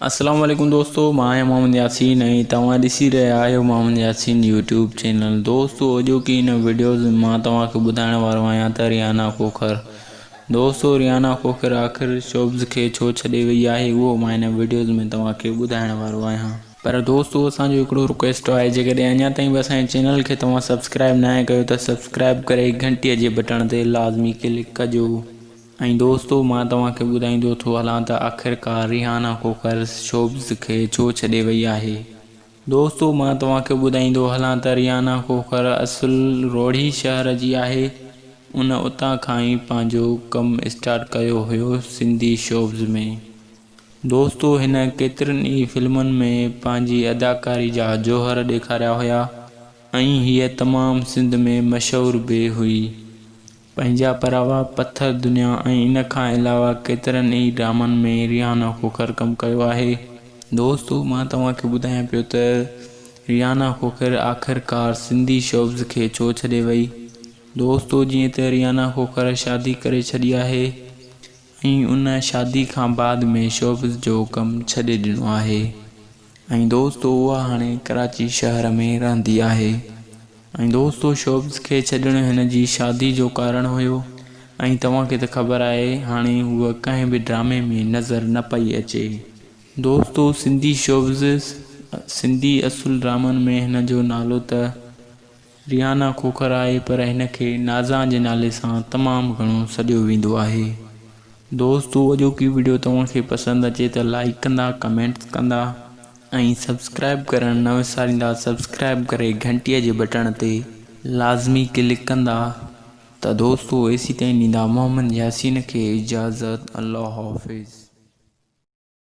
अस्सलाम वालेकुम दोस्तों, मां आहियां मोहम्मद यासीन ऐं तव्हां ॾिसी रहिया आहियो मोहम्मद यासीन यूट्यूब चैनल। दोस्तों अॼोकी इन वीडियोज़ में मां तव्हांखे ॿुधाइण वारो आहियां त रियाना कोकर। दोस्तों रियाना कोकर आख़िर शोब्स खे छो छॾे वई आहे उहो मां इन वीडियोज़ में तव्हांखे ॿुधाइण वारो आहियां। पर दोस्तों असांजो हिकिड़ो रिक्वेस्ट आहे, जेकॾहिं अञा ताईं बि असांजे चैनल खे तव्हां सब्सक्राइब न कयो त सब्सक्राइब करे घंटीअ जे बटण ते लाज़मी क्लिक कजो। ऐं दोस्तों मां तव्हांखे ॿुधाईंदो थो हलां त आख़िरकार रियाना कोकर शोब्स खे छो छॾे वई आहे। दोस्तों मां तव्हांखे ॿुधाईंदो हलां त रियाना कोकर असुल रोड़ी शहर जी आहे। उन उतां खां ई पंहिंजो कमु स्टार्ट कयो हुयो सिंधी शोब्स में। दोस्तों हिन केतिरनि ई फिल्मुनि में पंहिंजी अदाकारी जा जौहर ॾेखारिया हुया ऐं हीअ तमामु सिंध में मशहूरु बि हुई। पंहिंजा परावा पत्थर दुनिया ऐं इन खां अलावा केतिरनि ई ड्रामनि में रियाना कोकर कमु कयो आहे। दोस्तों मां तव्हांखे ॿुधायां पियो त रियाना कोकर आख़िरकार सिंधी शोब्स खे छो छॾे वई। दोस्तों जीअं त रियाना कोकर शादी करे छॾी आहे ऐं उन शादी खां बाद में शोब्स जो कमु छॾे ॾिनो आहे ऐं दोस्तों उहा हाणे कराची शहर में रहंदी आहे। ऐं दोस्तों शोब्स खे छॾणु हिन जी शादी जो कारण हुयो ऐं तव्हांखे त ख़बर आहे हाणे हूअ कंहिं बि ड्रामे में नज़र न पई अचे। दोस्तों सिंधी शोब्स सिंधी असुल ड्रामनि में हिन जो नालो त रियाना कोकर आहे, पर हिन खे नाज़ा जे नाले सां तमामु घणो सॾियो वेंदो आहे। दोस्तों अॼोकी वीडियो तव्हांखे पसंदि अचे त लाइक कंदा, कमेंट्स कंदा ऐं सब्सक्राइब करणु न विसारींदा। सब्सक्राइब करे घंटीअ जे बटण ते लाज़मी क्लिक कंदा। त दोस्तों एसी ताईं ॾींदा मोहम्मद यासीन खे इजाज़त। अल्लाह हाफ़िज़।